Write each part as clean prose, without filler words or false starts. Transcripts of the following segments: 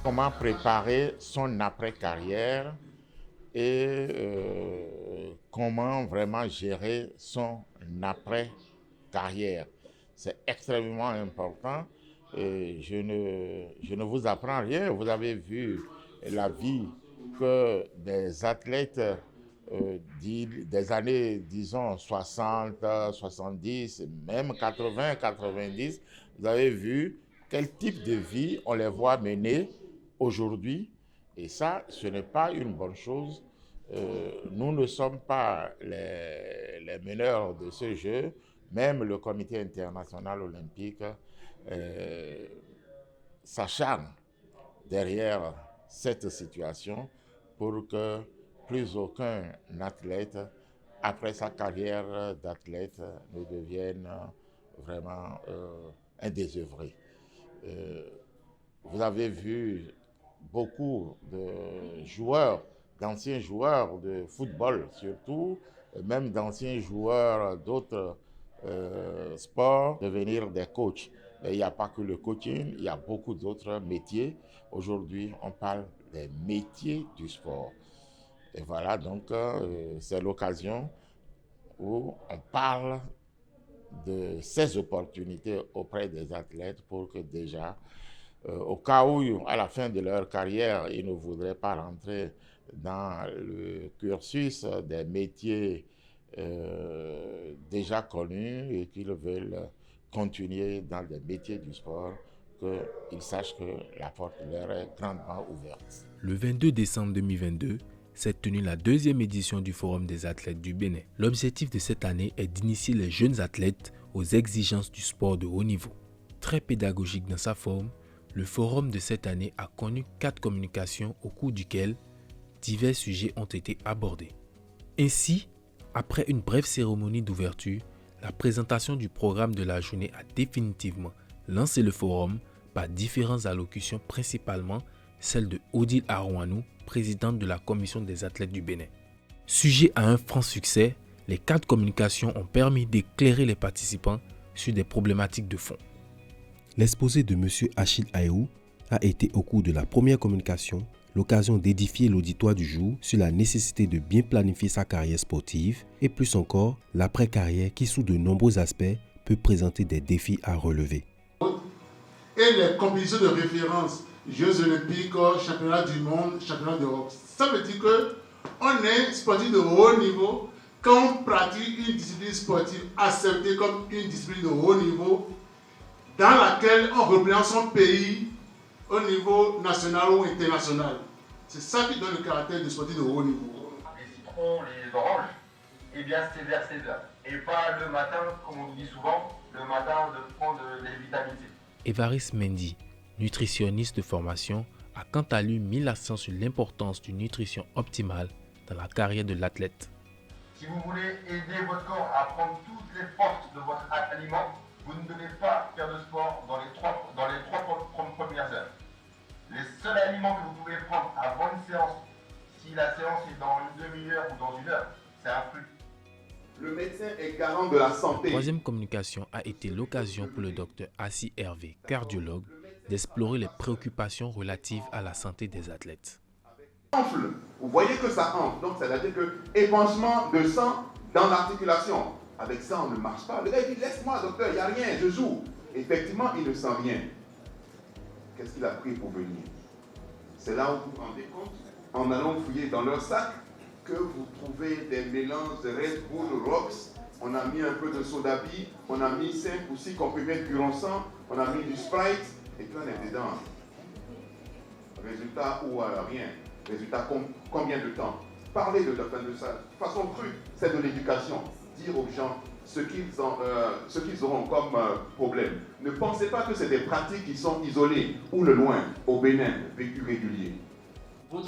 comment préparer son après-carrière et comment vraiment gérer son après-carrière. C'est extrêmement important. Et je ne vous apprends rien. Vous avez vu la vie que des athlètes des années, disons, 60, 70, même 80, 90, vous avez vu quel type de vie on les voit mener aujourd'hui. Et ça, ce n'est pas une bonne chose. Nous ne sommes pas les meneurs de ce jeu. Même le Comité international olympique euh, s'acharne derrière cette situation pour que plus aucun athlète, après sa carrière d'athlète, ne devienne vraiment un désœuvré. Euh, vous avez vu beaucoup de joueurs, d'anciens joueurs de football surtout, même d'anciens joueurs d'autres sports, devenir des coachs. Mais il n'y a pas que le coaching, il y a beaucoup d'autres métiers. Aujourd'hui, on parle des métiers du sport. Et voilà, donc c'est l'occasion où on parle de ces opportunités auprès des athlètes pour que déjà, au cas où, à la fin de leur carrière, ils ne voudraient pas rentrer dans le cursus des métiers déjà connus et qu'ils veulent continuer dans les métiers du sport, qu'ils sachent que la porte leur est grandement ouverte. Le 22 décembre 2022, s'est tenue la deuxième édition du Forum des athlètes du Bénin. L'objectif de cette année est d'initier les jeunes athlètes aux exigences du sport de haut niveau. Très pédagogique dans sa forme, le forum de cette année a connu 4 communications au cours duquel divers sujets ont été abordés. Ainsi, après une brève cérémonie d'ouverture, la présentation du programme de la journée a définitivement lancé le forum par différentes allocutions, principalement celle de Odile Arouanou, présidente de la commission des athlètes du Bénin. Sujet à un franc succès, les 4 communications ont permis d'éclairer les participants sur des problématiques de fond. L'exposé de M. Achille Aéou a été au cours de la première communication l'occasion d'édifier l'auditoire du jour sur la nécessité de bien planifier sa carrière sportive et plus encore l'après-carrière qui sous de nombreux aspects peut présenter des défis à relever. Et les compétitions de référence, Jeux olympiques, championnat du monde, championnat d'Europe. Ça veut dire qu'on est sportif de haut niveau quand on pratique une discipline sportive acceptée comme une discipline de haut niveau dans laquelle on représente son pays au niveau national ou international. C'est ça qui donne le caractère de sportif de haut niveau. Les citrons, les oranges, eh bien c'est vers 16 heures. Et pas le matin, comme on dit souvent, le matin de prendre des vitamines C. Évariste Mendy, nutritionniste de formation, a quant à lui mis l'accent sur l'importance d'une nutrition optimale dans la carrière de l'athlète. Si vous voulez aider votre corps à prendre toutes les forces de votre aliment, vous ne devez pas faire de sport dans les trois premières heures. Les seuls aliments que vous pouvez prendre avant une séance, si la séance est dans une demi-heure ou dans une heure, c'est un fruit. Le médecin est garant de la santé. Troisième communication a été l'occasion pour le docteur Assi Hervé, cardiologue, d'explorer les préoccupations relatives à la santé des athlètes. Enfle, vous voyez que ça enfle, donc ça veut dire que épanchement de sang dans l'articulation. Avec ça, on ne marche pas. Le gars dit laisse-moi, docteur, il n'y a rien, je joue. Effectivement, il ne sent rien. Qu'est-ce qu'il a pris pour venir? C'est là où vous vous rendez compte, en allant fouiller dans leur sac, que vous trouvez des mélanges de Red Bull, Rocks. On a mis un peu de soda bee, on a mis 5 ou 6 comprimés de pur sang, on a mis du Sprite, et puis on est dedans. Résultat ou rien. Résultat, combien de temps? Parler de ça. De façon crue, c'est de l'éducation. Dire aux gens ce qu'ils auront comme problème. Ne pensez pas que c'est des pratiques qui sont isolées ou le loin, au Bénin, vécu régulier.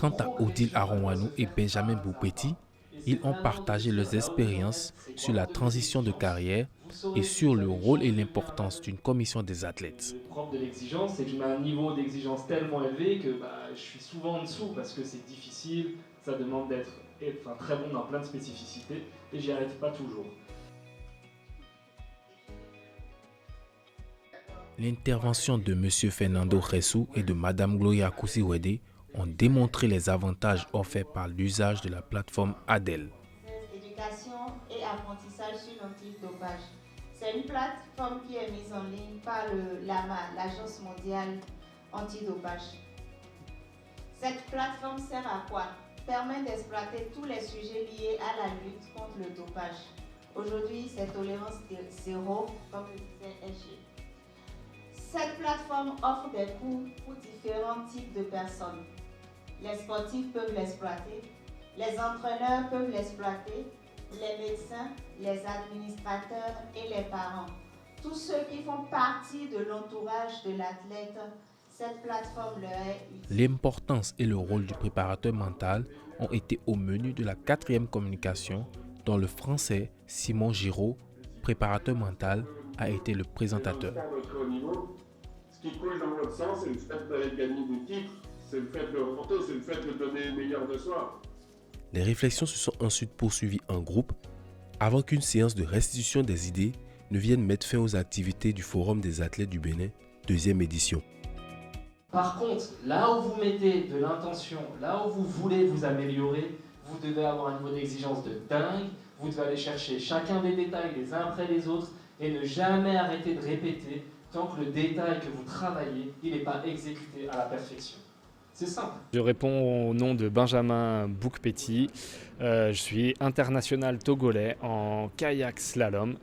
Quant à Odile Arouanou et Benjamin Boupeti, ils ont partagé leurs expériences sur la transition de carrière et sur le rôle et l'importance d'une commission des athlètes. Le propre de l'exigence, c'est que je mets un niveau d'exigence tellement élevé que je suis souvent en dessous parce que c'est difficile, ça demande d'être très bon dans plein de spécificités et j'y arrive pas toujours. L'intervention de M. Fernando Jessou et de Mme Gloria Kousiwede ont démontré les avantages offerts par l'usage de la plateforme ADEL. Éducation et apprentissage sur l'antidopage. C'est une plateforme qui est mise en ligne par l'AMA, l'Agence mondiale antidopage. Cette plateforme sert à quoi? Permet d'exploiter tous les sujets liés à la lutte contre le dopage. Aujourd'hui, c'est tolérance zéro, comme le disait Eché. Cette plateforme offre des cours pour différents types de personnes. Les sportifs peuvent l'exploiter, les entraîneurs peuvent l'exploiter, les médecins, les administrateurs et les parents. Tous ceux qui font partie de l'entourage de l'athlète, cette plateforme leur est utile. L'importance et le rôle du préparateur mental ont été au menu de la 4e communication dont le français Simon Giraud, préparateur mental, a été le présentateur. Ce qui coule dans votre sang, c'est le fait d'aller gagner des titres, c'est le fait de remonter, c'est le fait de donner le meilleur de soi. Les réflexions se sont ensuite poursuivies en groupe avant qu'une séance de restitution des idées ne vienne mettre fin aux activités du Forum des athlètes du Bénin, 2e édition. Par contre, là où vous mettez de l'intention, là où vous voulez vous améliorer, vous devez avoir un niveau d'exigence de dingue, vous devez aller chercher chacun des détails les uns après les autres et ne jamais arrêter de répéter tant que le détail que vous travaillez, il n'est pas exécuté à la perfection. C'est simple. Je réponds au nom de Benjamin Boukpeti. Je suis international togolais en kayak slalom.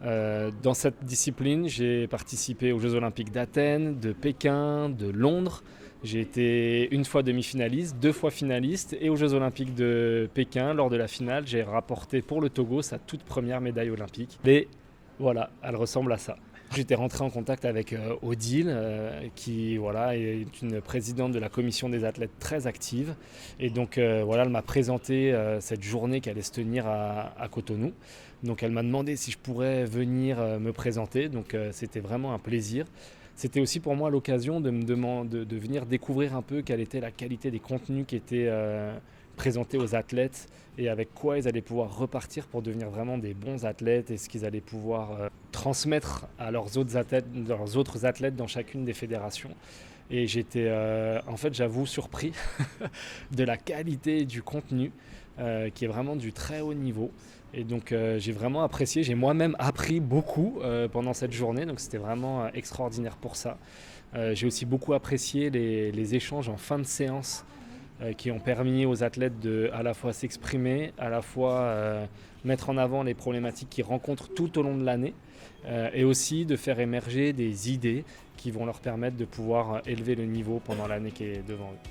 Dans cette discipline, j'ai participé aux Jeux Olympiques d'Athènes, de Pékin, de Londres. J'ai été une fois demi-finaliste, 2 fois finaliste. Et aux Jeux Olympiques de Pékin, lors de la finale, j'ai rapporté pour le Togo sa toute première médaille olympique. Et voilà, elle ressemble à ça. J'étais rentré en contact avec Odile, qui est une présidente de la commission des athlètes très active. Et donc elle m'a présenté cette journée qui allait se tenir à Cotonou. Donc elle m'a demandé si je pourrais venir me présenter. Donc c'était vraiment un plaisir. C'était aussi pour moi l'occasion de venir découvrir un peu quelle était la qualité des contenus qui étaient présentés aux athlètes et avec quoi ils allaient pouvoir repartir pour devenir vraiment des bons athlètes et ce qu'ils allaient pouvoir transmettre à leurs autres athlètes dans chacune des fédérations. Et j'étais, j'avoue, surpris de la qualité du contenu qui est vraiment du très haut niveau. Et donc j'ai vraiment apprécié, j'ai moi-même appris beaucoup pendant cette journée, donc c'était vraiment extraordinaire pour ça. J'ai aussi beaucoup apprécié les échanges en fin de séance qui ont permis aux athlètes de à la fois s'exprimer, à la fois mettre en avant les problématiques qu'ils rencontrent tout au long de l'année et aussi de faire émerger des idées qui vont leur permettre de pouvoir élever le niveau pendant l'année qui est devant eux.